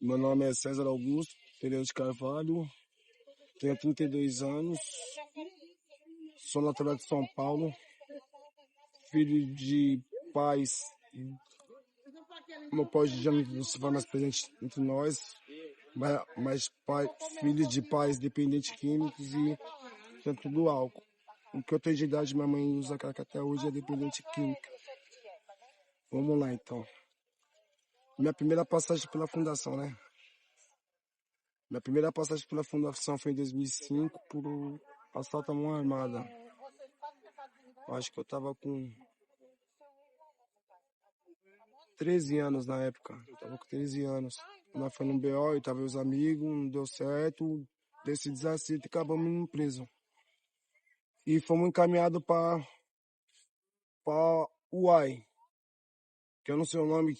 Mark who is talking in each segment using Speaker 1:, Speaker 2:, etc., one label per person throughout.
Speaker 1: Meu nome é César Augusto Pereira de Carvalho, tenho 32 anos, sou natural de São Paulo, filho de pais, meu pai já não se faz mais presente entre nós, filho de pais dependentes químicos e tanto do álcool. O que eu tenho de idade, minha mãe usa crack até hoje, é dependente química. Vamos lá, então. Minha primeira passagem pela fundação, né? Minha primeira passagem pela fundação foi em 2005 por assalto à mão armada. Acho que eu tava com 13 anos na época. Eu tava com 13 anos. Nós fomos no BO, eu tava com os amigos, não deu certo. Desse desacerto e acabamos indo preso. E fomos encaminhados para UAI, que eu não sei o nome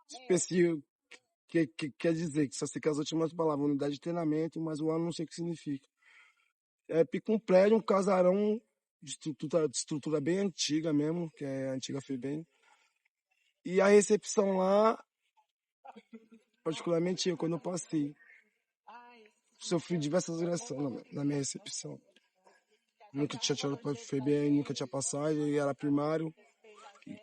Speaker 1: específico que quer dizer, que só sei que as últimas palavras, unidade de treinamento, mas o ano não sei o que significa. É pica um prédio, um casarão de estrutura bem antiga mesmo, que é a antiga FEBEM. E a recepção lá, particularmente eu, quando eu passei, sofri diversas agressões na minha recepção. Nunca tinha tirado para FEBEM, nunca tinha passagem, era primário.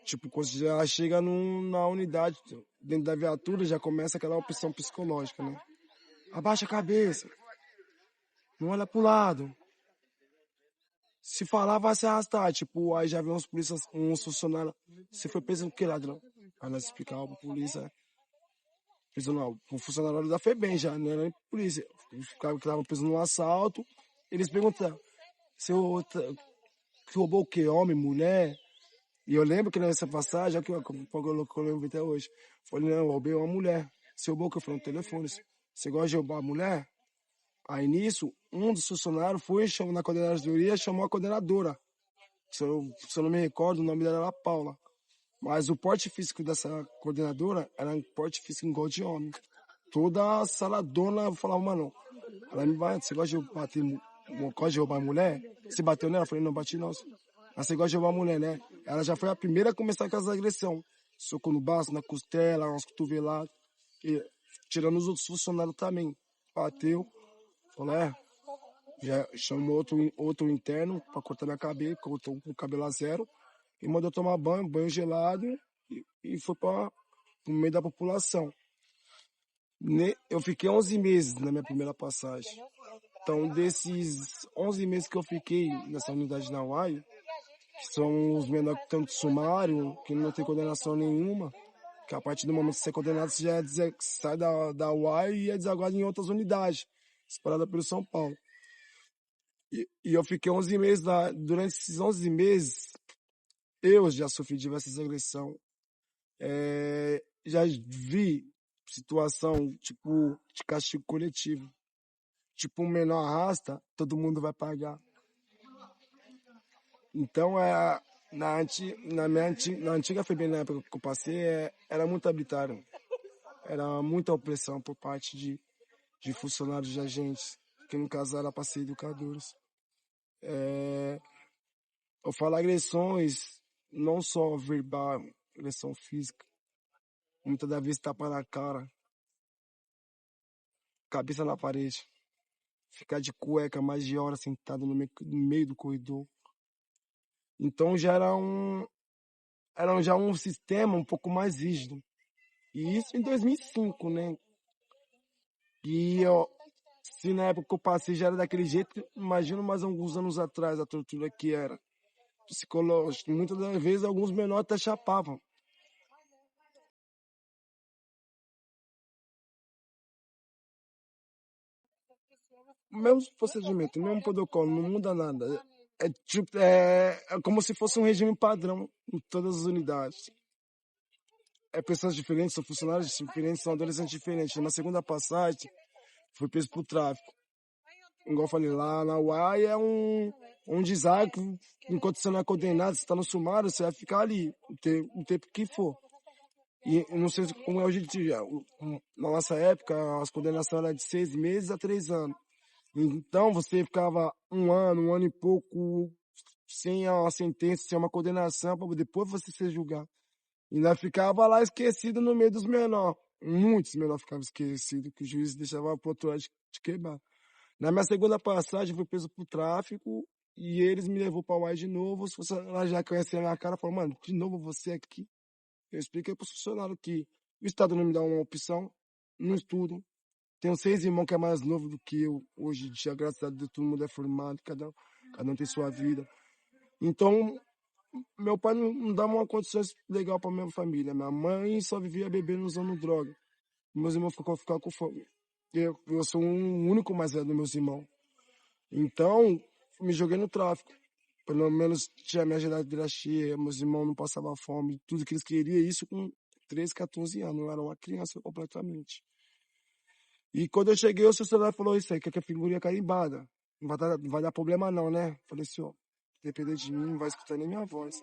Speaker 1: Tipo, quando já chega na unidade, dentro da viatura, já começa aquela opção psicológica, né? Abaixa a cabeça, não olha pro lado. Se falar, vai se arrastar. Tipo, aí já vem uns polícias, uns funcionários. Você foi preso no que, ladrão? Aí nós explicava pra polícia. Não, o funcionário da FEBEM já, não era nem polícia. Os caras que estavam presos no assalto, eles perguntaram, você roubou o quê? Homem, mulher? E eu lembro que nessa passagem, aqui, eu lembro até hoje. Falei, não, eu roubei uma mulher. Você roubou o que? Eu falei, um telefone. Você gosta de roubar a mulher? Aí nisso, um dos funcionários foi, chamou na coordenadoria, chamou a coordenadora. Se eu não me recordo, o nome dela era Paula. Mas o porte físico dessa coordenadora era um porte físico igual de homem. Toda a saladona falava, mano, ela me vai, você gosta de bater, gosta de roubar mulher? Você bateu nela? Eu falei, não, bati não. Mas você gosta de roubar mulher, né? Ela já foi a primeira a começar com as agressões. Soco no baço, na costela, umas cotoveladas. E, tirando os outros funcionários também. Bateu. Falei, já chamou outro interno para cortar minha cabeça, cortou o cabelo a zero. E mandou tomar banho gelado. E foi para o meio da população. Eu fiquei 11 meses na minha primeira passagem. Então, desses 11 meses que eu fiquei nessa unidade na UAI, que são os menores que estão de sumário, que não tem condenação nenhuma, que a partir do momento que você é condenado, você já sai da UAI e é desaguado em outras unidades, espalhada pelo São Paulo. E eu fiquei 11 meses lá. Durante esses 11 meses, eu já sofri diversas agressões. Já vi situação, tipo, de castigo coletivo. Tipo, um menor arrasta, todo mundo vai pagar. Então, na antiga FEBEM, na época que eu passei, era muito arbitrário. Era muita opressão por parte de funcionários de agentes, que no caso era para ser educadores. Eu falo agressões, não só verbal, agressão física. Muitas das vezes tapa na cara, cabeça na parede. Ficar de cueca mais de hora sentado no meio do corredor. Então já era já um sistema um pouco mais rígido. E isso em 2005, né? E se na época que eu passei já era daquele jeito, imagina mais alguns anos atrás a tortura que era. Psicológico. Muitas das vezes alguns menores até chapavam. O mesmo procedimento, o mesmo protocolo, não muda nada. É como se fosse um regime padrão em todas as unidades. Pessoas diferentes, são funcionários diferentes, são adolescentes diferentes. Na segunda passagem, fui preso por tráfico. Igual eu falei, lá na UAI é um deságio, enquanto você não é condenado, você está no sumário, você vai ficar ali, o tempo que for. E não sei como é hoje em dia. Na nossa época, as condenações eram de 6 meses a 3 anos. Então, você ficava um ano e pouco, sem a sentença, sem uma condenação, para depois você ser julgado. E ainda ficava lá esquecido no meio dos menores. muitos menores ficavam esquecidos, que o juiz deixava pro outro lado de quebrar. Na minha segunda passagem, eu fui preso por tráfico e eles me levou pra UAI de novo. Os funcionários já conheciam a minha cara, falaram, mano, de novo você aqui? Eu expliquei pro funcionário que o Estado não me dá uma opção, não estudo. Tenho 6 irmãos que é mais novo do que eu. Hoje em dia, graças a Deus, todo mundo é formado, cada um tem sua vida. Então, meu pai não dava uma condição legal pra minha família. Minha mãe só vivia bebendo, usando droga. Meus irmãos ficaram com fome. Eu sou o único mais velho dos meus irmãos. Então, me joguei no tráfico. Pelo menos tinha minha geladeira cheia, meus irmãos não passavam fome, tudo que eles queriam, isso com 13, 14 anos. Eu era uma criança completamente. E quando eu cheguei, o celular falou isso aí, que é figurinha carimbada. Não vai dar problema não, né? Falei, senhor, depender de mim, não vai escutar nem minha voz.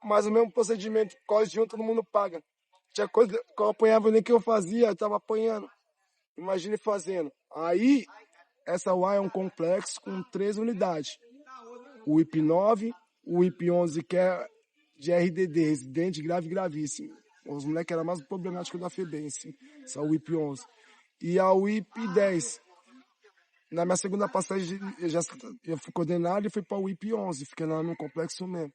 Speaker 1: Mas o mesmo procedimento, corre junto, todo mundo paga. Tinha coisa que eu apanhava nem que eu fazia, eu tava apanhando. Imagine fazendo. Aí, essa UA é um complexo com 3 unidades. O IP9, o IP11, que é de RDD, residente grave e gravíssimo. Os moleques eram mais problemáticos da FEBEM, só o IP11. E a UIP10. Na minha segunda passagem, eu fui condenado e fui para o UIP11, fiquei lá no complexo mesmo.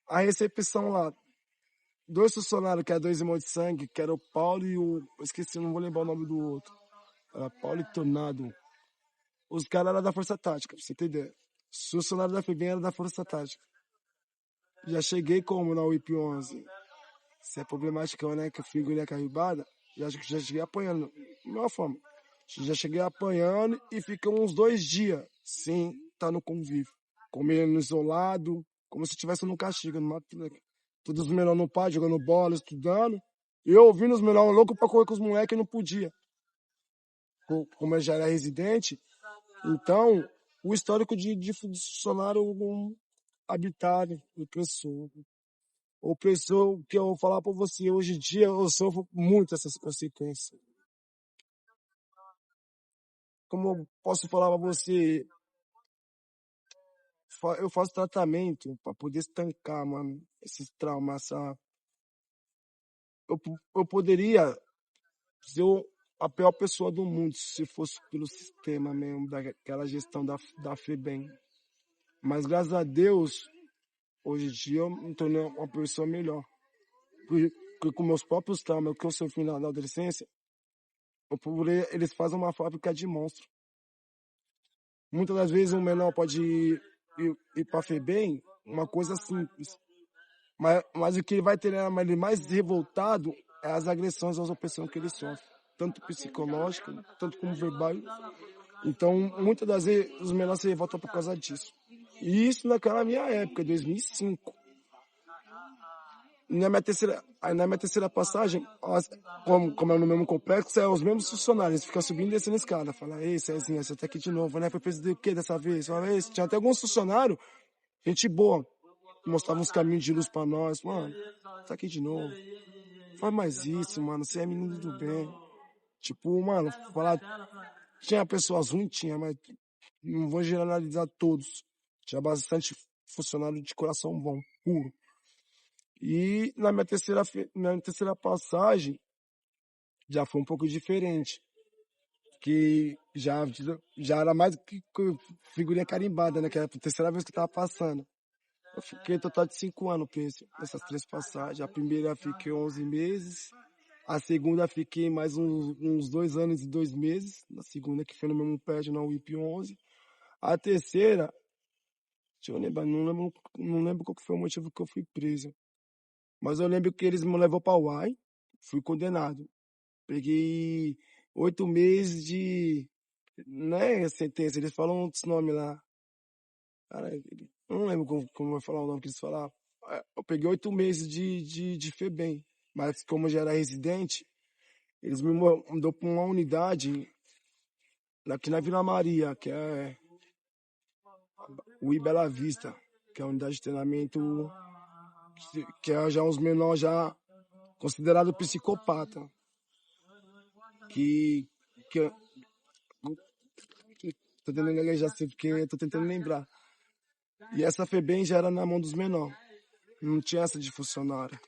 Speaker 1: A recepção lá, 2 funcionários, que eram 2 irmãos de sangue, que era o Paulo e o... Eu esqueci, não vou lembrar o nome do outro. Era Paulo e Tornado. Os caras eram da Força Tática, pra você ter ideia. Os funcionários da FEBEM eram da Força Tática. Já cheguei como na UIP11. Se é problemática, né? Que a figurinha carregada, já cheguei apanhando. De uma forma. Já cheguei apanhando e fiquei uns 2 dias sem estar no convívio. Comendo isolado, como se estivesse no castigo, no mato. Todos os menores no pátio, jogando bola, estudando. E eu ouvindo os menores loucos pra correr com os moleques e não podia. Como eu já era residente, então o histórico de funcionário habitário, opressor. Opressor, que eu vou falar pra você, hoje em dia eu sofro muito essas consequências. Como eu posso falar pra você, eu faço tratamento pra poder estancar, mano, esses traumas, sabe? Eu poderia ser a pior pessoa do mundo se fosse pelo sistema mesmo, daquela gestão da FEBEM. Mas graças a Deus, hoje em dia eu me tornei uma pessoa melhor. Porque com meus próprios traumas, que eu sofri na adolescência, eles fazem uma fábrica de monstros. Muitas das vezes o menor pode ir para a FEBEM, uma coisa simples. Mas o que ele vai ter ele mais revoltado é as agressões às pessoas que ele sofre. Tanto psicológico, tanto como verbal. Então, muitas das vezes, os menores se revoltam por causa disso. E isso naquela minha época, 2005. Na minha terceira passagem, como é no mesmo complexo, é os mesmos funcionários, eles ficam subindo e descendo a escada. Fala, ei, Cezinha, você tá aqui de novo, né? Foi preso do quê dessa vez? Fala, ei, tinha até alguns funcionários, gente boa, mostrava uns caminhos de luz pra nós. Mano, tá aqui de novo. Faz mais isso, mano, você é menino do bem. Tipo, mano, falar, tinha pessoas ruins, tinha, mas não vou generalizar todos. Tinha bastante funcionário de coração bom, puro. E na minha terceira passagem já foi um pouco diferente. Que já era mais que figurinha carimbada, né? Que era a terceira vez que eu tava passando. Eu fiquei total de 5 anos preso nessas 3 passagens. A primeira fiquei 11 meses. A segunda fiquei mais uns 2 anos e 2 meses. Na segunda, que foi no mesmo prédio, na UIP 11. A terceira, deixa eu lembrar, não lembro qual que foi o motivo que eu fui preso. Mas eu lembro que eles me levou para o UAI, fui condenado. Peguei 8 meses de... Não é sentença, eles falam outros nomes lá. Cara, eu não lembro como vai falar o nome que eles falaram. Eu peguei 8 meses de FEBEM. Mas como eu já era residente, eles me mandou para uma unidade aqui na Vila Maria, que é o Bela Vista, que é a unidade de treinamento que é já os menores já considerado psicopata. Que tô tentando gaguejar assim, porque tô tentando lembrar. E essa FEBEM já era na mão dos menores. Não tinha essa de funcionário.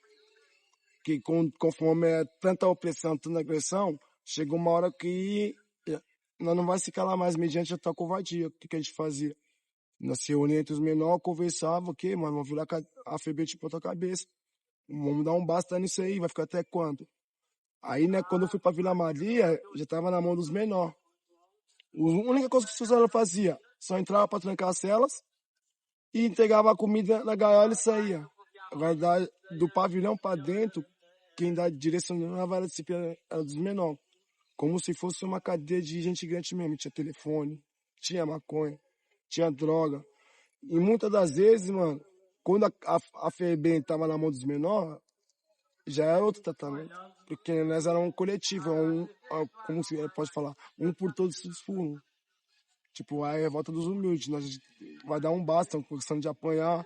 Speaker 1: que conforme é tanta opressão, tanta agressão, chegou uma hora que nós não vai se calar mais mediante a tua covardia. O que a gente fazia? Nós se reunia entre os menores, conversava, o quê, mano? Vamos virar a FEB tipo tua cabeça. Vamos dar um basta nisso aí, vai ficar até quando? Aí, né, quando eu fui pra Vila Maria, já tava na mão dos menores. A única coisa que os funcionários faziam, só entrava pra trancar as celas e entregava a comida na gaiola e saía. Agora, do pavilhão pra dentro, quem dá direcionava a disciplina era dos menores. Como se fosse uma cadeia de gente grande mesmo. Tinha telefone, tinha maconha, tinha droga. E muitas das vezes, mano, quando a FEBEM tava na mão dos menores, já era outro tratamento. Porque nós éramos um coletivo, como se pode falar, um por todos por um. Tipo, a revolta dos humildes. Nós vai dar um basta, uma questão de apanhar.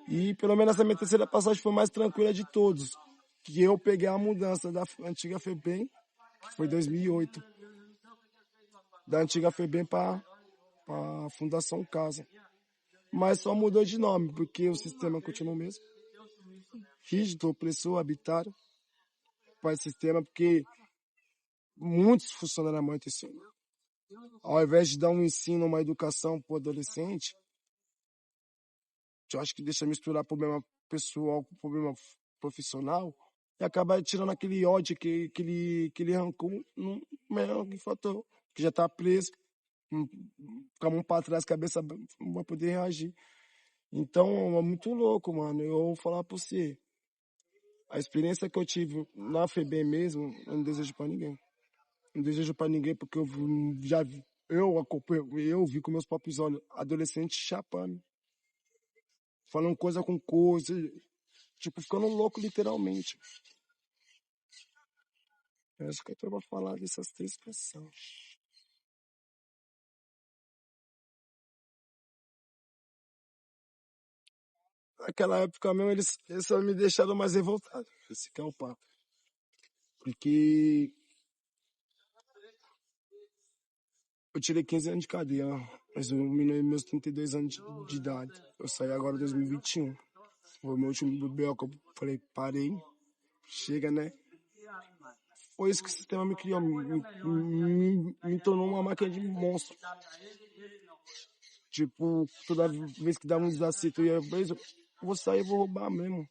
Speaker 1: E pelo menos essa minha terceira passagem foi mais tranquila de todos. Que eu peguei a mudança da antiga FEBEM, que foi 2008. Da antiga FEBEM para a Fundação Casa. Mas só mudou de nome, porque o sistema continua o mesmo. Rígido, opressor, habitário. Para esse sistema, porque muitos funcionários amorteceram. Ao invés de dar um ensino, uma educação para o adolescente, eu acho que deixa misturar problema pessoal com problema profissional e acaba tirando aquele ódio que ele arrancou no melhor fator, que já está preso, com a mão para trás, cabeça não vai poder reagir. Então, é muito louco, mano. Eu vou falar para você. A experiência que eu tive na FEBEM mesmo, eu não desejo para ninguém. Não desejo para ninguém porque eu já vi, eu vi com meus próprios olhos adolescentes chapando, falando coisa com coisa, tipo, ficando louco literalmente. Eu acho que eu tô pra falar dessas três pessoas. Naquela época mesmo, eles só me deixaram mais revoltado. Esse que é o papo. Porque eu tirei 15 anos de cadeia, mas eu minei meus 32 anos de idade. Eu saí agora em 2021. Foi o meu último BO que eu falei, parei, chega, né? Foi isso que o sistema me criou, me tornou uma máquina de monstro. Tipo, toda vez que dava um desacito, eu vou sair, vou roubar mesmo.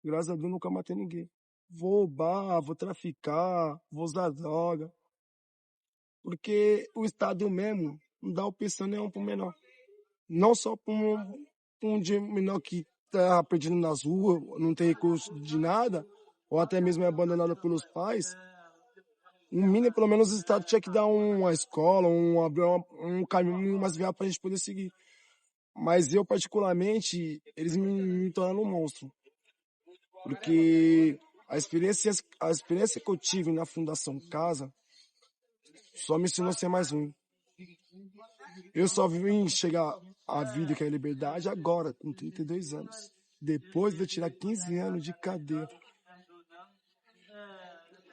Speaker 1: Graças a Deus nunca matei ninguém. Vou roubar, vou traficar, vou usar droga. Porque o Estado mesmo não dá opção nenhuma pro menor. Não só para um de menor que tá perdido nas ruas, não tem recurso de nada, ou até mesmo é abandonado pelos pais. Um mínimo, pelo menos o Estado tinha que dar uma escola, abrir um caminho, umas vias pra gente poder seguir. Mas eu, particularmente, eles me tornaram um monstro. Porque a experiência que eu tive na Fundação Casa só me ensinou a ser mais ruim. Eu só vim chegar à vida que é a liberdade agora, com 32 anos. Depois de eu tirar 15 anos de cadeia.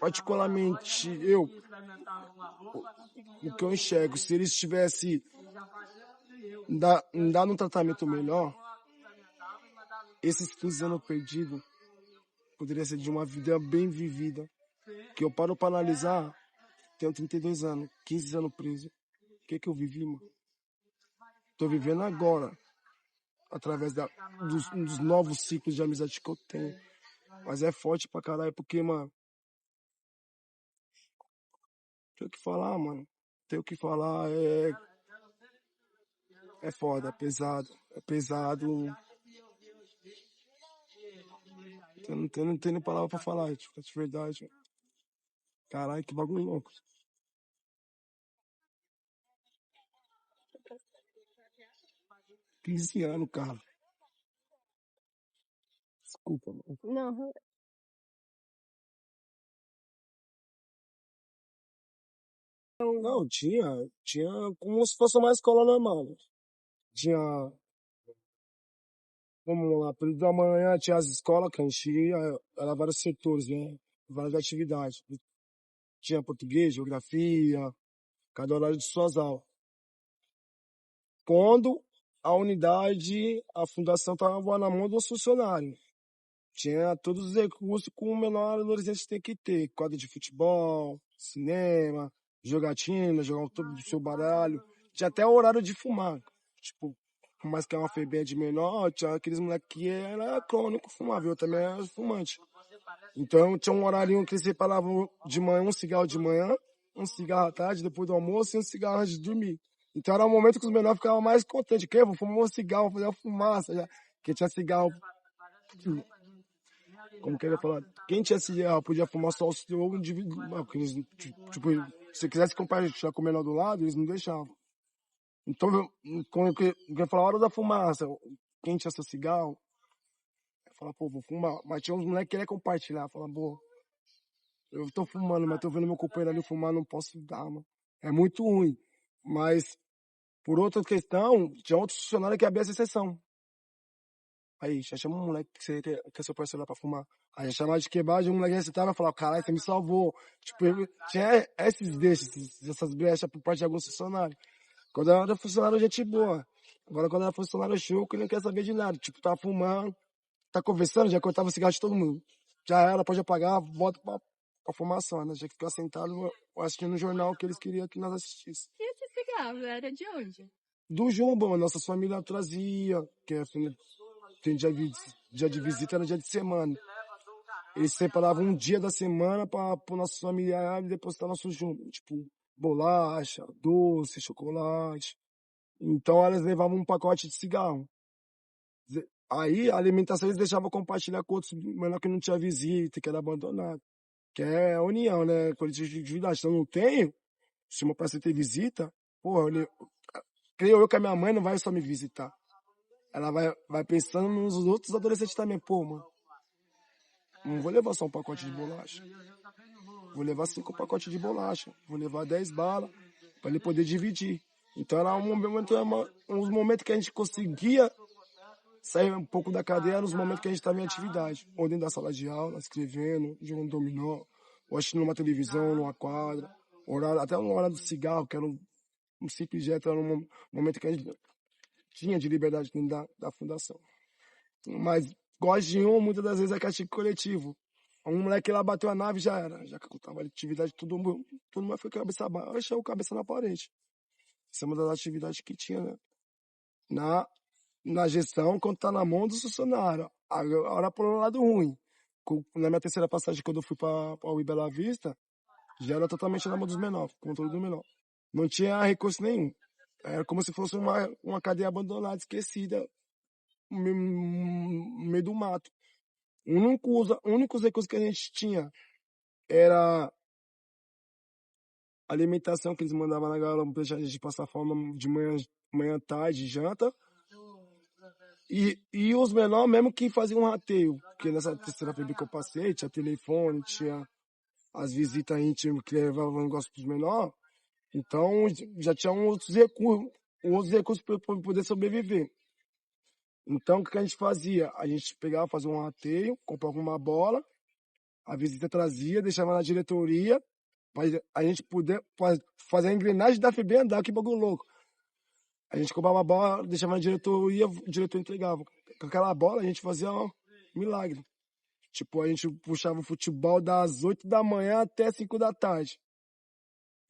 Speaker 1: Particularmente, o que eu enxergo, se eles tivessem dado um tratamento melhor, esses 15 anos perdidos poderia ser de uma vida bem vivida. Que eu paro para analisar, tenho 32 anos, 15 anos preso. O que eu vivi, mano? Tô vivendo agora, através dos novos ciclos de amizade que eu tenho. Mas é forte pra caralho, porque, mano, tem o que falar, mano. Tem o que falar, é foda, é pesado. É pesado. Eu não tenho nem palavra pra falar, tipo, de verdade. Caralho, que bagulho louco. 15 anos, cara. Desculpa, mano. Não. Não, tinha como se fosse uma escola normal. Tinha, vamos lá, período da manhã tinha as escolas que a gente ia, era vários setores, né? Várias atividades. Tinha português, geografia, cada horário de suas aulas. Quando a unidade, a fundação estava na mão dos funcionários. Tinha todos os recursos que um menor adolescente tem que ter. Quadra de futebol, cinema, jogatina, jogar todo o seu baralho. Tinha até o horário de fumar. Tipo, por mais que é uma febre de menor, tinha aqueles moleques que era crônico fumável, eu também era fumante. Então tinha um horário que eles separavam de manhã, um cigarro de manhã, um cigarro à tarde, depois do almoço, e um cigarro antes de dormir. Então era o momento que os menores ficavam mais contentes. Que eu vou fumar um cigarro, vou fazer uma fumaça já. Porque tinha cigarro. Como que eu ia falar? Quem tinha cigarro podia fumar só o seu individual. Tipo, se você quisesse compartilhar com o menor do lado, eles não deixavam. Então, quando eu falava a hora da fumaça, quem tinha seu cigarro, eu falava, pô, vou fumar. Mas tinha uns moleques que queriam compartilhar. Falava, pô, eu tô fumando, mas tô vendo meu companheiro ali fumar, não posso dar, mano. É muito ruim. Mas, por outra questão, tinha outros funcionários que abriam essa exceção. Aí, já chama um moleque que você quer seu parceiro lá pra fumar. Aí, já chamava de quebrada, um moleque recitava e falava, caralho, você me salvou. Tipo, tinha esses deixos, essas brechas por parte de alguns funcionários. Quando eu era funcionário, gente boa. Agora, quando eu era funcionário choco, ele não quer saber de nada. Tipo, tá fumando, tá conversando, já cortava o cigarro de todo mundo. Já era, pode apagar, volta pra fumação, né? Já que ficar sentado assistindo o jornal que eles queriam que nós assistisse.
Speaker 2: E esse cigarro era de onde?
Speaker 1: Do Jumbo, nossa família trazia, que é, tem dia de visita, era dia de semana. Eles separavam um dia da semana para o nosso familiar depositar nosso Jumbo. Tipo, bolacha, doce, chocolate. Então elas levavam um pacote de cigarro. Aí a alimentação eles deixavam compartilhar com outros menor que não tinha visita, que era abandonado. Que é a união, né? Coletividade. Então eu não tenho, se meu parceiro tem visita, porra, creio eu que a minha mãe não vai só me visitar. Ela vai pensando nos outros adolescentes também. Pô, mano, não vou levar só um pacote de bolacha. Vou levar 5 pacotes de bolacha. Vou levar 10 balas para ele poder dividir. Então era uns momentos que a gente conseguia sair um pouco da cadeia nos momentos que a gente estava em atividade. Ou dentro da sala de aula, escrevendo, jogando dominó, ou assistindo uma televisão, numa quadra. Horário, até uma hora do cigarro, que era um simples jeito, era um momento que a gente tinha de liberdade dentro da fundação. Mas gosto de um, muitas das vezes é castigo coletivo. Um moleque lá bateu a nave já era. Já que eu tava em atividade, todo mundo foi cabeça baixa ou cabeça na parede. Isso é uma das atividades que tinha, né? Na gestão, quando tá na mão dos funcionários. Agora, por um lado ruim. Na minha terceira passagem, quando eu fui para o Bela Vista, já era totalmente na mão dos menores, controle do menor. Não tinha recurso nenhum. Era como se fosse uma cadeia abandonada, esquecida, no meio do mato. Únicos recursos que a gente tinha era alimentação que eles mandavam na galera, deixar a gente passar fome de manhã, tarde, janta. E os menores mesmo que faziam um rateio. Porque nessa terceira febre que eu passei, tinha telefone, tinha as visitas íntimas que levavam um negócio pros menores. Então já tinha outros recursos para poder sobreviver. Então o que a gente fazia? A gente pegava, fazia um rateio, comprava uma bola, a visita trazia, deixava na diretoria, para a gente poder fazer a engrenagem da FEBEM andar, que bagulho louco. A gente comprava a bola, deixava na diretoria, o diretor entregava. Com aquela bola a gente fazia um milagre. Tipo, a gente puxava o futebol das 8 da manhã até 5 da tarde.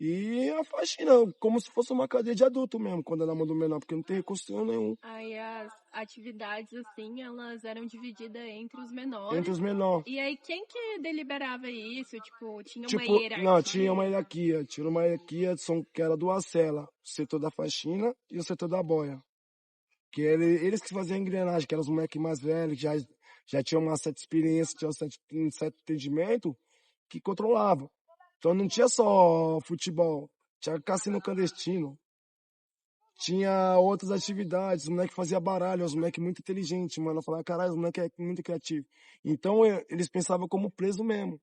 Speaker 1: E a faxina, como se fosse uma cadeia de adulto mesmo, quando era na mão do menor, porque não tem recurso nenhum.
Speaker 2: Aí as atividades, assim, elas eram divididas entre os menores.
Speaker 1: Entre os menores.
Speaker 2: E aí quem que deliberava isso? Tipo, tinha uma
Speaker 1: Tipo,
Speaker 2: hierarquia?
Speaker 1: não, tinha uma hierarquia. Tinha uma hierarquia que era duas celas. O setor da faxina e o setor da boia. Que eles que faziam a engrenagem, que eram os moleques mais velhos, que já tinham uma certa experiência, tinham um certo entendimento, que controlavam. Então não tinha só futebol, tinha cassino clandestino, tinha outras atividades, os moleques faziam baralho, os moleques muito inteligentes, mano. Eu falava, caralho, os moleques é muito criativo. Então eles pensavam como preso mesmo.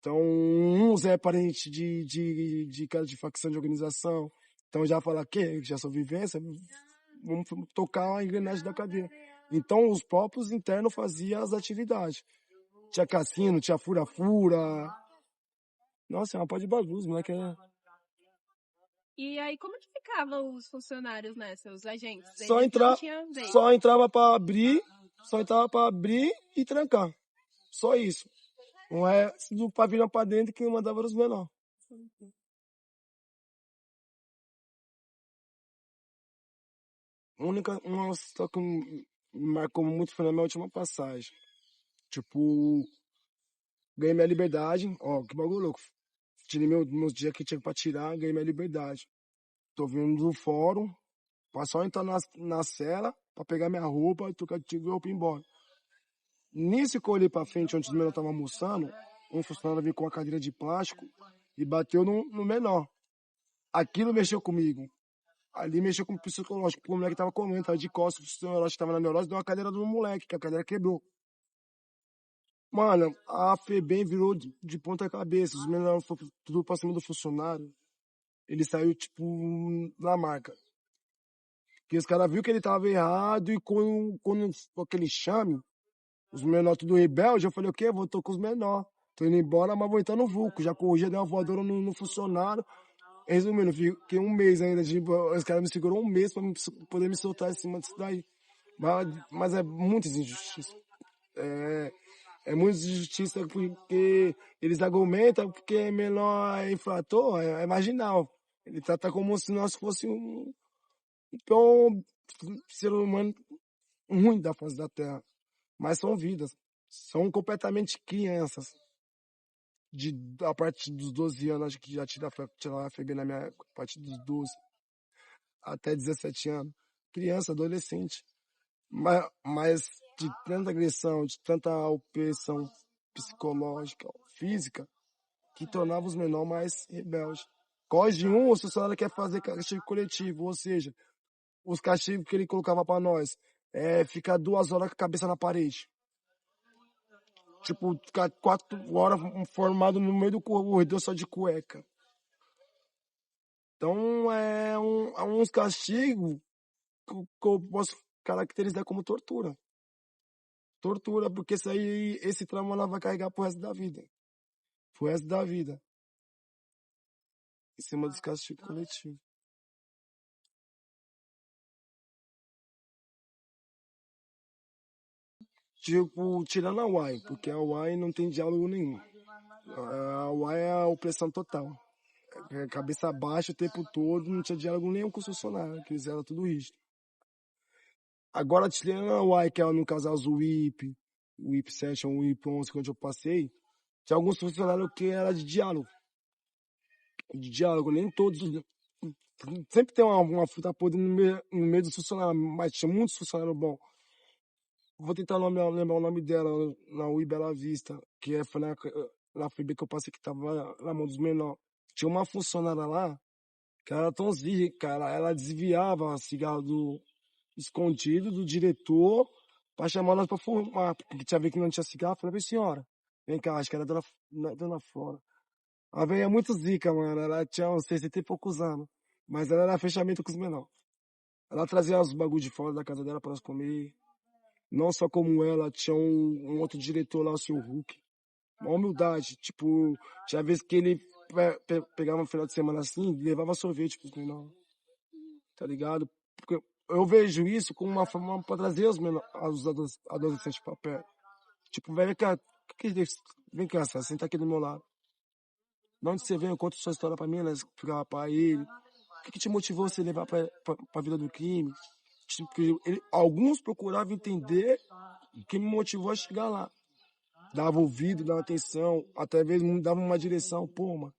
Speaker 1: Então, uns é parente de cara de facção de organização. Então já fala que já sou vivência, vamos tocar a engrenagem da cadeia. Então os próprios internos faziam as atividades. Tinha cassino, tinha fura-fura. Nossa, é uma pá de bagunça, moleque.
Speaker 2: E aí como que ficavam os funcionários nessa, os agentes?
Speaker 1: Só,
Speaker 2: Eles não tinham vez.
Speaker 1: só entrava pra abrir, Só entrava pra abrir e trancar. Só isso. O resto do pavilhão pra dentro que mandava era os menores. A única uma situação que me marcou muito foi na minha última passagem. Tipo, ganhei minha liberdade. Ó, que bagulho louco. Tirei meus dias que tinha pra tirar, ganhei minha liberdade. Tô vindo do fórum, pra só entrar na cela, pra pegar minha roupa, trocar de roupa e ir embora. Nisso que eu olhei pra frente, onde os menores estavam almoçando, um funcionário veio com uma cadeira de plástico e bateu no menor. Aquilo mexeu comigo. Ali mexeu com o psicológico, porque o moleque tava comendo, tava de costas, o neurose tava na neurose, deu uma cadeira do moleque, que a cadeira quebrou. Mano, a FEBEM virou de ponta cabeça, os menores foram tudo pra cima do funcionário. Ele saiu, tipo, na marca. Porque os caras viram que ele tava errado e quando aquele chame, os menores tudo rebelde, eu falei, o quê? Vou tô com os menores. Tô indo embora, mas vou entrar no vulco. Já corri, dei uma voadora no funcionário. Resumindo, fiquei um mês ainda, os caras me segurou um mês pra poder me soltar em cima disso daí. Mas é muita injustiça. É muita injustiça porque eles argumentam porque é menor infrator, é marginal. Ele trata como se nós fosse um ser humano ruim da face da Terra. Mas são vidas. São completamente crianças. A partir dos 12 anos, acho que já tirava a FEB na minha época, a partir dos 12 até 17 anos. Criança, adolescente. Mas de tanta agressão, de tanta opressão psicológica, física, que tornava os menores mais rebeldes. Corre um, o funcionário quer fazer castigo coletivo, ou seja, os castigos que ele colocava para nós é ficar 2 horas com a cabeça na parede. Tipo, ficar 4 horas formado no meio do corredor só de cueca. Então, é uns castigos que eu posso caracterizar como tortura. Tortura, porque esse trauma ela vai carregar pro resto da vida. Pro resto da vida. Em cima dos castigos coletivos. Tipo, tirando a UAI, porque a UAI não tem diálogo nenhum. A UAI é a opressão total. Cabeça baixa o tempo todo, não tinha diálogo nenhum com os funcionários, que eles eram tudo rígido. Agora, tirando a UAI, que é no caso o WIP 7 ou o WIP 11, onde eu passei, tinha alguns funcionários que era de diálogo. De diálogo, nem todos. Sempre tem uma fruta podre no meio dos funcionários, mas tinha muitos funcionários bons. Vou tentar lembrar o nome dela, na UI Bela Vista, que foi na FIB que eu passei, que tava na mão dos menores. Tinha uma funcionária lá, que era tão zica, cara, ela desviava cigarro escondido do diretor pra chamar nós pra fumar, porque tinha vez que não tinha cigarro. Eu falei, senhora, vem cá, acho que era dona Flora. A velha é muito zica, mano, ela tinha uns 60 e poucos anos, mas ela era fechamento com os menores. Ela trazia os bagulho de fora da casa dela pra nós comer. Não só como ela, tinha um outro diretor lá, o seu Hulk. Uma humildade. Tipo, tinha vezes que ele pegava um final de semana assim, levava sorvete pros menores. Tá ligado? Porque eu vejo isso como uma forma pra trazer os adolescentes pra perto. Tipo, velho, vem cá, senta aqui do meu lado. De onde você veio? Conta sua história pra mim, ela explicava pra ele. O que te motivou você a levar pra vida do crime? Tipo, alguns procuravam entender o que me motivou a chegar lá. Dava ouvido, dava atenção, até mesmo dava uma direção. Pô, mano,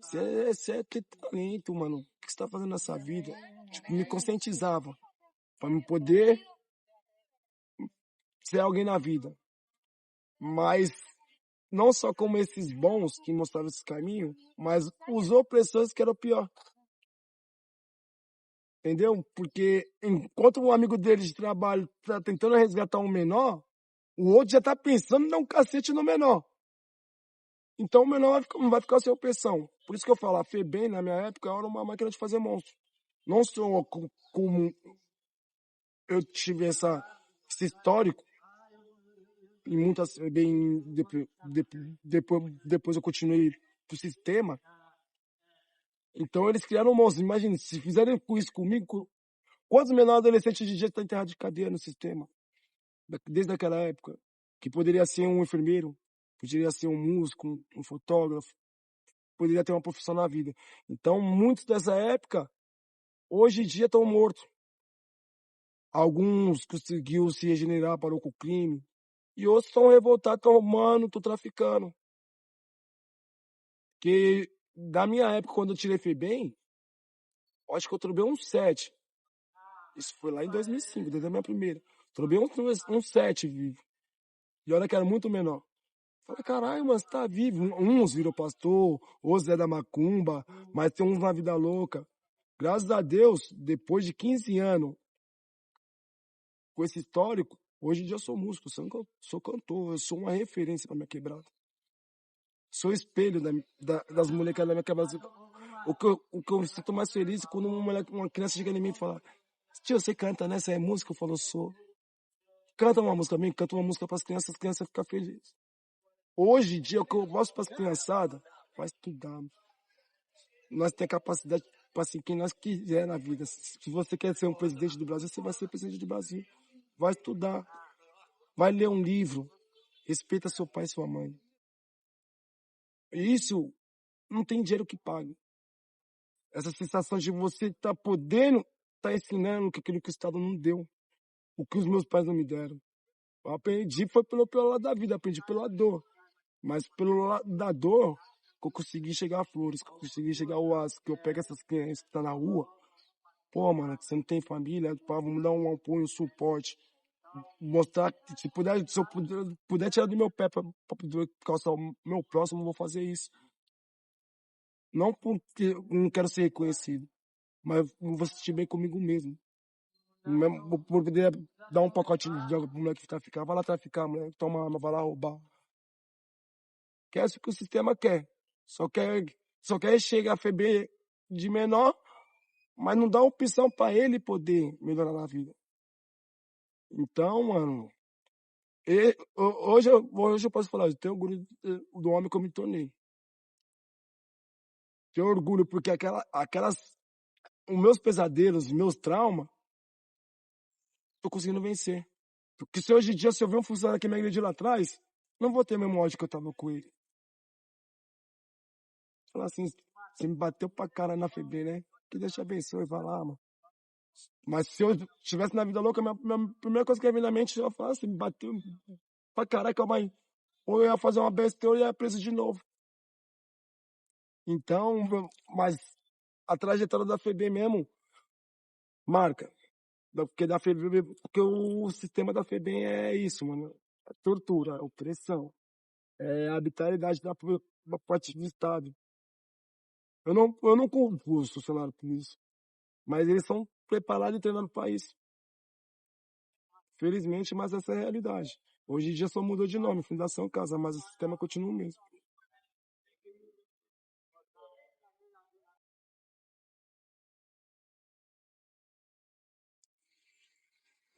Speaker 1: você tem talento, mano. O que você tá fazendo nessa vida? Tipo, me conscientizava pra me poder ser alguém na vida. Mas não só como esses bons que mostravam esse caminho, mas os opressores que eram o pior. Entendeu? Porque enquanto um amigo dele de trabalho tá tentando resgatar um menor, o outro já tá pensando em dar um cacete no menor. Então o menor não vai ficar sem opressão. Por isso que eu falo, a FEBEM, na minha época, era uma máquina de fazer monstro. Não só como eu tive esse histórico, e muitas bem depois eu continuei pro sistema. Então eles criaram um monstro. Imagina, se fizerem isso comigo, quantos menores adolescentes de dia estão enterrados de cadeia no sistema? desde aquela época, que poderia ser um enfermeiro, poderia ser um músico, um fotógrafo, poderia ter uma profissão na vida. Então, muitos dessa época, hoje em dia, estão mortos. Alguns conseguiu se regenerar, parou com o crime, e outros estão revoltados, estão roubando, estão traficando. Porque, da minha época, quando eu tirei FEBEM, acho que eu trombei um 7. Isso foi lá em 2005, desde a minha primeira. Trombei um 7 vivo. E olha que era muito menor. Falei, caralho, mano, você tá vivo. Uns viram pastor, outros é da macumba, mas tem uns na vida louca. Graças a Deus, depois de 15 anos, com esse histórico, hoje em dia eu sou músico, sou cantor, eu sou uma referência pra minha quebrada. Sou espelho das molecadas da minha quebrada. O que eu me sinto mais feliz é quando uma criança chega em mim e fala, tio, você canta, né? Você é músico? Eu falo, sou. Canta uma música pra mim, canta uma música pras crianças, as crianças ficam felizes. Hoje em dia, o que eu mostro pras criançadas, vai estudar. Nós temos capacidade para ser quem nós quiser na vida. Se você quer ser um presidente do Brasil, você vai ser presidente do Brasil. Vai estudar, vai ler um livro, respeita seu pai e sua mãe. Isso não tem dinheiro que pague. Essa sensação de você estar podendo, estar ensinando aquilo que o Estado não deu, o que os meus pais não me deram. Eu aprendi foi pelo lado da vida, aprendi pela dor. Mas pelo lado da dor, que eu consegui chegar a flores, que eu consegui chegar ao oásis, que eu pego essas crianças que estão na rua. Pô, mano, você não tem família, pá, vamos dar um apoio, um suporte. Mostrar que se eu puder tirar do meu pé pra poder calçar o meu próximo, eu vou fazer isso. Não porque eu não quero ser reconhecido, mas eu vou sentir bem comigo mesmo. Vou poder dar um pacote de droga pro moleque traficar. Vai lá traficar, moleque, toma arma, vai lá roubar. Que é isso que o sistema quer. Só quer chegar a FEBEM de menor, mas não dá opção pra ele poder melhorar na vida. Então, mano, hoje eu posso falar, eu tenho orgulho do homem que eu me tornei. Tenho orgulho porque os meus pesadelos, os meus traumas, tô conseguindo vencer. Porque se hoje em dia, se eu ver um funcionário que me agrediu lá atrás, não vou ter o mesmo ódio que eu tava com ele. Falar assim, você me bateu pra cara na FEBEM, né? Que Deus te abençoe, vai lá, mano. Mas se eu estivesse na vida louca, minha primeira coisa que ia vir na mente, eu ia falar assim, me bateu pra caraca, mãe. Ou eu ia fazer uma besteira e ia preso de novo. Então, mas a trajetória da FEBEM mesmo marca. Porque o sistema da FEBEM é isso, mano. É tortura, é opressão. É a arbitrariedade da parte do Estado. Eu não culpo os funcionários por isso. Mas eles são preparados e treinados para isso. Felizmente, mas essa é a realidade. Hoje em dia só mudou de nome, Fundação Casa, mas o sistema continua o mesmo.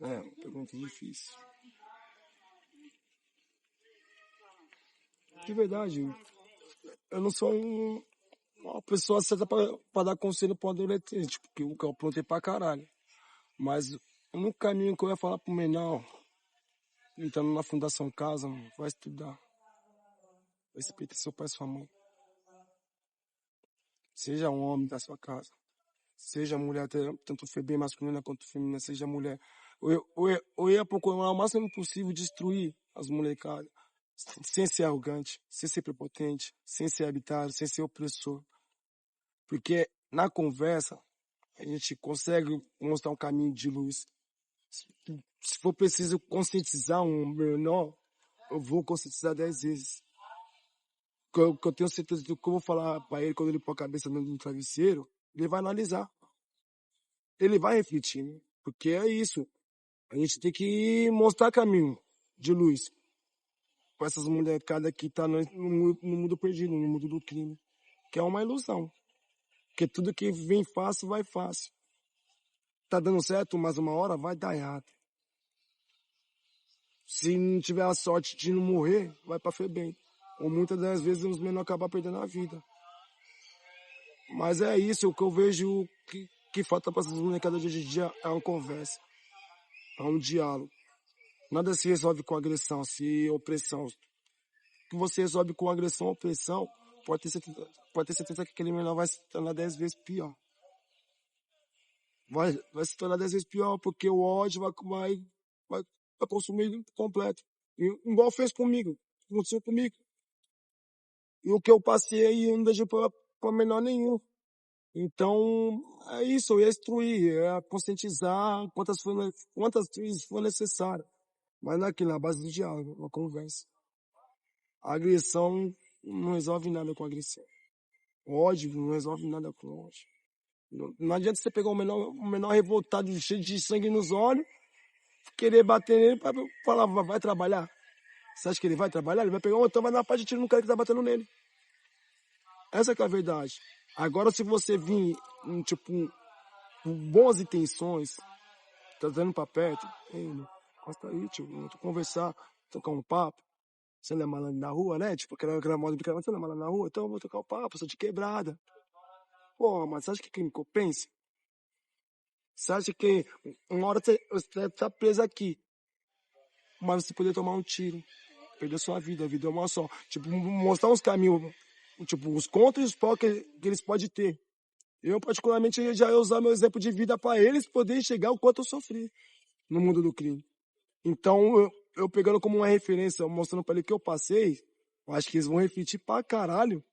Speaker 1: É, uma pergunta difícil. De verdade, eu não sou uma pessoa certa pra dar conselho pra um adolescente, porque eu aprontei pra caralho. Mas o único caminho que eu ia falar pro menor, entrando na Fundação Casa, mano, vai estudar. Respeita seu pai e sua mãe. Seja um homem da sua casa. Seja mulher, tanto FEBEM masculina quanto feminina, seja mulher. Eu ia procurar o máximo possível destruir as molecadas. Sem ser arrogante, sem ser prepotente, sem ser arbitrário, sem ser opressor. Porque na conversa, a gente consegue mostrar um caminho de luz. Se for preciso conscientizar um menor, eu vou conscientizar 10 vezes. Que eu tenho certeza do que eu vou falar para ele quando ele pôr a cabeça no travesseiro, ele vai analisar. Ele vai refletir, né? Porque é isso. A gente tem que mostrar caminho de luz para essas molecadas que tá no mundo perdido, no mundo do crime. Que é uma ilusão. Porque tudo que vem fácil, vai fácil. Tá dando certo, mas uma hora vai dar errado. Se não tiver a sorte de não morrer, vai pra FEBEM. Ou muitas das vezes os menores acabam perdendo a vida. Mas é isso, o que eu vejo que falta para essas molecadas de hoje em dia é uma conversa, é um diálogo. Nada se resolve com agressão, se opressão. O que você resolve com agressão ou opressão, pode ter certeza que aquele menor vai se tornar 10 vezes pior. Vai se tornar 10 vezes pior, porque o ódio vai consumir completo. E, igual fez comigo, aconteceu comigo. E o que eu passei, eu não deixei para menor nenhum. Então, é isso, é instruir, é conscientizar quantas vezes for necessário. Mas naquilo, na base do diálogo, uma conversa. A agressão não resolve nada com agressão. O ódio não resolve nada com ódio. Não adianta você pegar um menor revoltado, cheio de sangue nos olhos, querer bater nele para falar, vai trabalhar. Você acha que ele vai trabalhar? Ele vai pegar um botão, vai dar uma parte de tiro no cara que tá batendo nele. Essa que é a verdade. Agora, se você vir, com boas intenções, trazendo pra perto, ei, encosta aí, tio, vamos conversar, tocar um papo. Você não é malandro na rua, né? Tipo, aquela moda de cara, você não é malandro na rua? Então eu vou tocar um papo, sou de quebrada. Pô, mas você acha que crime compensa? Você acha que uma hora você tá preso aqui, mas você poderia tomar um tiro, perder sua vida, a vida é uma só. Tipo, mostrar uns caminhos, tipo, os contras e os prós que eles podem ter. Eu, particularmente, já ia usar meu exemplo de vida para eles poderem chegar o quanto eu sofri no mundo do crime. Então, eu pegando como uma referência, mostrando para ele o que eu passei, eu acho que eles vão refletir pra caralho.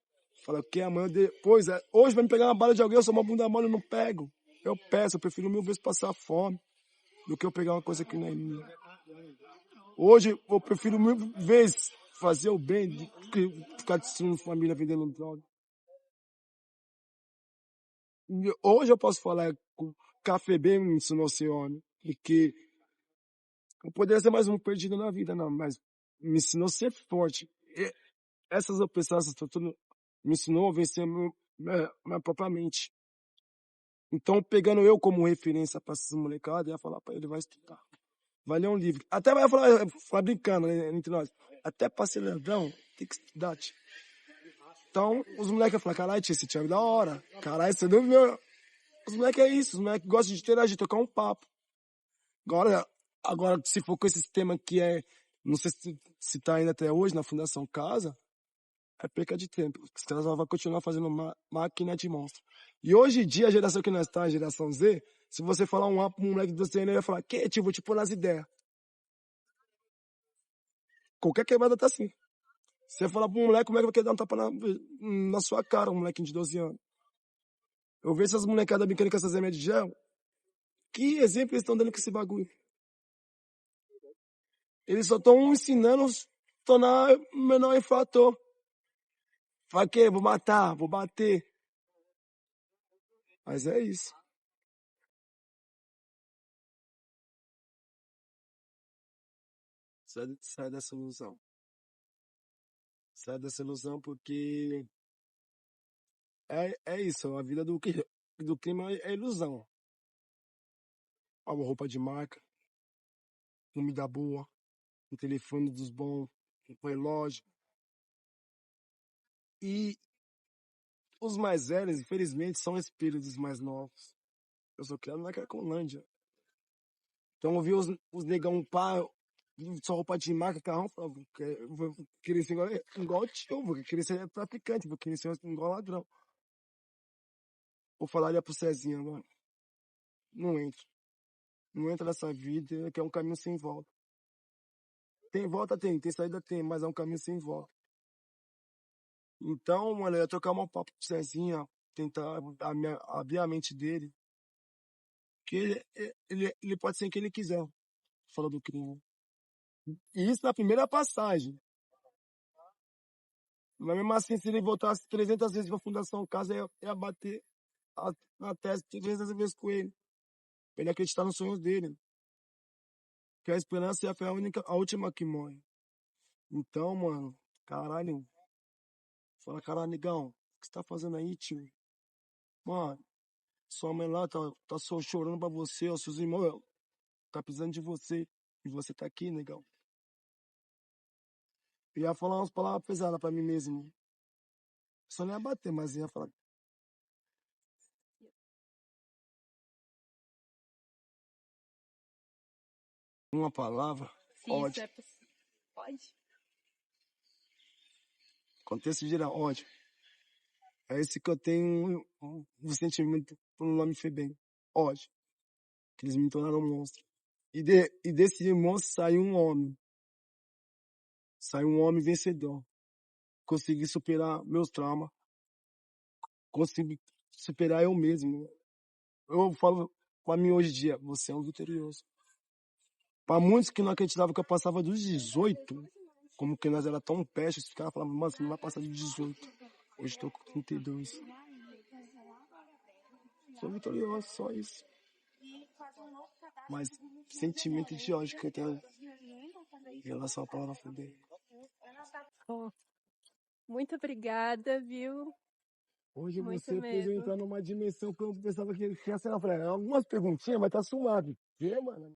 Speaker 1: Fala que amanhã depois, hoje vai me pegar uma bala de alguém, eu sou uma bunda mole, eu não pego. Eu peço, eu prefiro 1000 vezes passar fome do que eu pegar uma coisa que não é minha. Hoje, eu prefiro 1000 vezes fazer o bem do que ficar destruindo família vendendo droga. Hoje eu posso falar que o café bem me ensinou a ser homem, porque eu poderia ser mais um perdido na vida, não, mas me ensinou a ser forte. E essas opressões, tudo me ensinou a vencer minha própria mente. Então, pegando eu como referência para essas molecadas, eu ia falar para ele, vai estudar. Vai ler um livro. Até vai falar brincando, né, entre nós. Até para ser ladrão, tem que estudar, tio. Então, os moleques iam falar, caralho, tio, esse tio é da hora. Caralho, você não viu? Os moleques é isso, os moleques gostam de interagir, tocar um papo. Agora, se for com esse sistema que não sei se tá ainda até hoje na Fundação Casa, é perca de tempo. Os caras vão continuar fazendo máquina de monstro. E hoje em dia, a geração que nós tá, a geração Z, se você falar um A pra um moleque do CN, ele vai falar, que, tio, vou te pôr nas ideias. Qualquer quebrada tá assim. Se você falar pra um moleque, como é que vai querer dar um tapa na sua cara, um molequinho de 12 anos? Eu vejo essas molecadas brincando com essas remédios de gel. Que exemplo eles estão dando com esse bagulho? Eles só estão ensinando a tornar menor infrator. Vai que? Vou matar, vou bater. Mas é isso. Sai dessa ilusão. Sai dessa ilusão porque é isso. A vida do crime é ilusão. Uma roupa de marca, comida boa, um telefone dos bons, um relógio. E os mais velhos, infelizmente, são espelhos dos mais novos. Eu sou criado na Cracolândia. Então eu vi os negão pá, só roupa de marca, carrão, falava, vou querer ser igual o tio, vou querer ser traficante, vou querer ser igual ladrão. Vou falar pro Cezinha, mano, não entra. Não entra nessa vida, que é um caminho sem volta. Tem volta, tem saída, tem, mas é um caminho sem volta. Então, mano, eu ia trocar um papo com o Cezinha, tentar abrir a mente dele, que ele pode ser quem ele quiser, fala do crime. E isso na primeira passagem. Mas mesmo assim, se ele voltasse 300 vezes pra Fundação Casa, eu ia bater a tese 300 vezes com ele. Pra ele acreditar nos sonhos dele. Que a esperança é a fé a última que morre. Então, mano, caralho. Fala, caralho, negão, o que você tá fazendo aí, tio? Mano, sua mãe lá tá só chorando pra você, ó, seus irmãos, ó, tá precisando de você. E você tá aqui, negão. Eu ia falar umas palavras pesadas pra mim mesmo. Só não ia bater, mas ia falar uma palavra.
Speaker 2: Se
Speaker 1: Ódio.
Speaker 2: isso é possível. Pode?
Speaker 1: Contexto geral, ódio. É esse que eu tenho um sentimento pelo nome Febem. Ódio. Que eles me tornaram um monstro. E desse monstro saiu um homem. Saiu um homem vencedor. Consegui superar meus traumas. Consegui superar eu mesmo. Eu falo pra mim hoje em dia, você é um vitorioso. Para muitos que não acreditavam que eu passava dos 18, como que nós era tão peste, os caras falavam, mano, você não vai passar dos 18. Hoje estou com 32. Sou vitorioso, só isso. Mas sentimento de ódio que eu tenho em relação à palavra Febem.
Speaker 2: Oh, muito obrigada, viu?
Speaker 1: Hoje
Speaker 2: Muito
Speaker 1: você fez eu
Speaker 2: mesmo.
Speaker 1: entrar numa dimensão que eu pensava que ia ser. Eu falei, algumas perguntinhas, mas tá suave. Vê, mano?